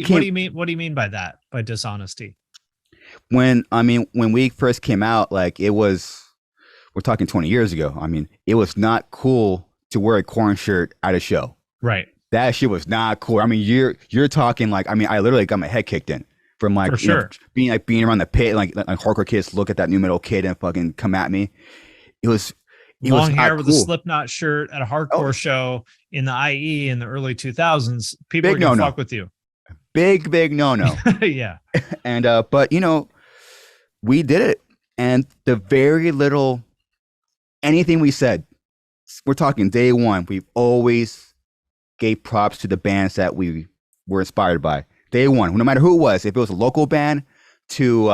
do you mean? What do you mean by that? By dishonesty? when we first came out, like we're talking 20 years ago. I mean, it was not cool to wear a corn shirt at a show. Right. That shit was not cool. I mean, you're talking like, I mean, I literally got my head kicked in from like, For sure. being around the pit, like hardcore kids look at that new metal kid and fucking come at me. It was Long hair not with cool. a Slipknot shirt at a hardcore show in the IE in the early 2000s. People Big are gonna no-no. fuck with you. Big no. Yeah. And but we did it, and the very little anything we said, we're talking day one, we've always gave props to the bands that we were inspired by. Day one, no matter who it was, if it was a local band to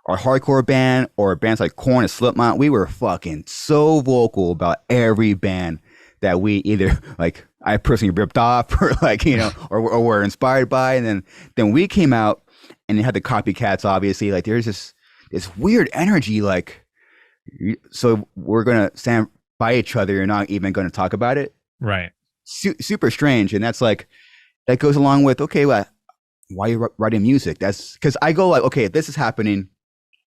our hardcore band or bands like Korn and Slipknot, we were fucking so vocal about every band that we either like I personally ripped off or like or were inspired by. And then we came out and it had the copycats. Obviously, like there's this weird energy, like so we're gonna stand by each other. You're not even gonna talk about it. Right. Super strange, and that's like that goes along with okay, well, why are you writing music? That's because I go like, okay, if this is happening,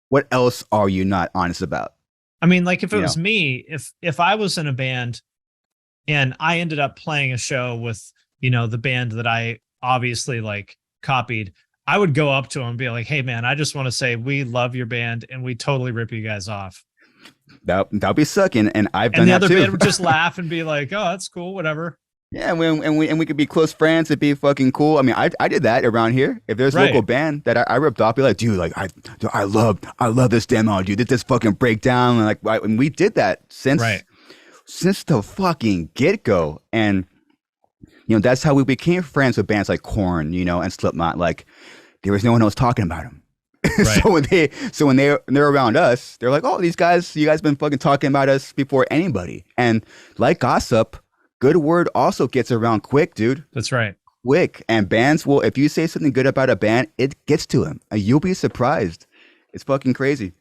what else are you not honest about? I mean, like if it was me, if I was in a band and I ended up playing a show with, the band that I obviously like copied, I would go up to them and be like, hey man, I just want to say we love your band and we totally rip you guys off. That'll be sucking, and I've done that too. And the other band would just laugh and be like, oh, that's cool, whatever. Yeah, and we could be close friends. It'd be fucking cool. I mean, I did that around here. If there's a local band that I ripped off, be like, dude, like I love this demo, dude. This fucking breakdown, and like, and we did that since the fucking get go, and that's how we became friends with bands like Korn, and Slipknot. Like, there was no one else talking about them. Right. so when they're around us, they're like, oh, you guys been fucking talking about us before anybody, and like gossip. Good word also gets around quick, dude. That's right. Quick. And bands will, if you say something good about a band, it gets to them. And you'll be surprised. It's fucking crazy.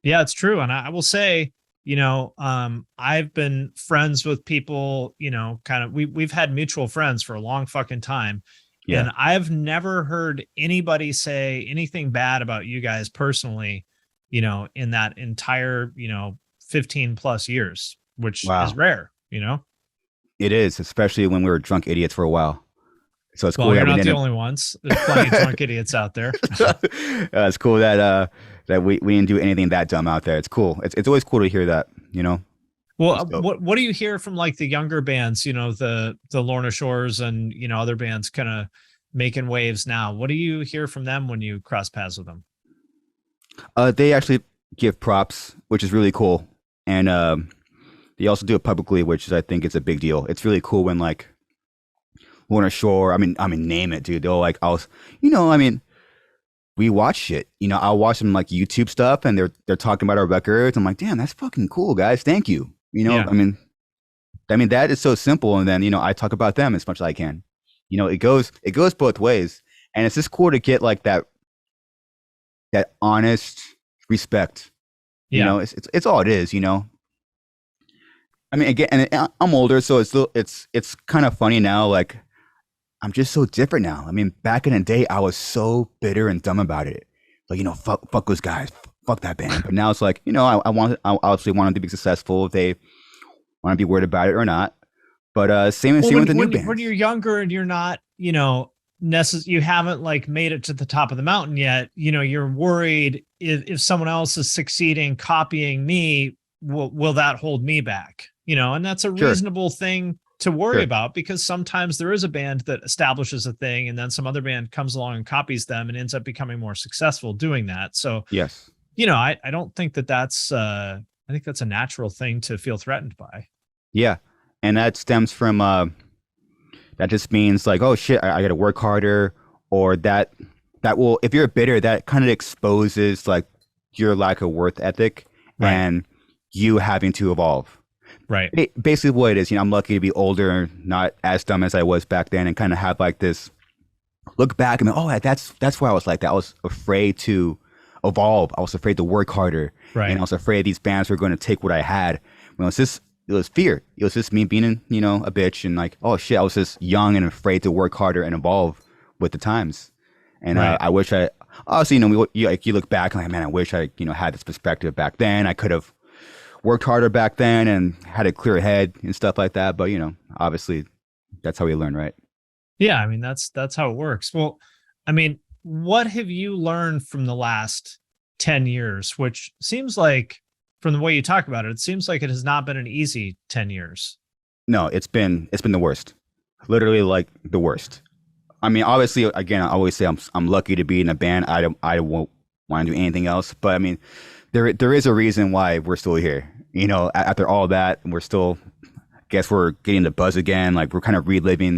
Yeah, it's true. And I will say, I've been friends with people, kind of, we've had mutual friends for a long fucking time. Yeah. And I've never heard anybody say anything bad about you guys personally, in that entire, 15 plus years, which is rare, It is, especially when we were drunk idiots for a while. So it's cool. You're not the only ones. There's plenty of drunk idiots out there. It's cool that we didn't do anything that dumb out there. It's cool. It's always cool to hear that, Well, what do you hear from like the younger bands, the Lorna Shores and, other bands kind of making waves now? What do you hear from them when you cross paths with them? They actually give props, which is really cool. And, they also do it publicly, which is, I think it's a big deal. It's really cool when like Lorna Shore, I mean, name it, dude. They'll like, we watch shit. I'll watch them like YouTube stuff, and they're talking about our records. I'm like, damn, that's fucking cool, guys. Thank you. I mean, that is so simple. And then I talk about them as much as I can. It goes both ways, and it's just cool to get like that honest respect. Yeah. It's all it is. I mean, again, and I'm older, so it's kind of funny now. Like, I'm just so different now. I mean, back in the day, I was so bitter and dumb about it. Like, fuck those guys, fuck that band. But now it's like, I obviously want them to be successful if they want to be worried about it or not. But same with the new bands. When you're younger and you're not, you haven't like made it to the top of the mountain yet. You're worried if someone else is succeeding copying me, will that hold me back? And that's a reasonable thing to worry about, because sometimes there is a band that establishes a thing and then some other band comes along and copies them and ends up becoming more successful doing that. So, yes, I don't think that's, I think that's a natural thing to feel threatened by. Yeah. And that stems from, that just means like, oh shit, I got to work harder, or that will, if you're bitter, that kind of exposes like your lack of worth ethic and you having to evolve. Right. Basically what it is, I'm lucky to be older and not as dumb as I was back then, and kind of have like this look back and oh, that's why I was like that. I was afraid to evolve. I was afraid to work harder. Right. And I was afraid these bands were going to take what I had. It was fear. It was just me being, a bitch, and like, oh shit, I was just young and afraid to work harder and evolve with the times. And Right. I wish I, obviously, you know, you look back and like, man, I wish I, you know, had this perspective back then. I could have worked harder back then and had a clear head and stuff like that. But, you know, obviously that's how we learn, right? Yeah, I mean that's how it works. Well, I mean, what have you learned from the last 10 years, which seems like from the way you talk about it, it seems like it has not been an easy 10 years. No, it's been the worst. Literally like the worst. I mean, obviously, again, I always say I'm lucky to be in a band. I won't want to do anything else. But I mean, there is a reason why we're still here. You know, after all that, we're still, guess we're getting the buzz again. Like we're kind of reliving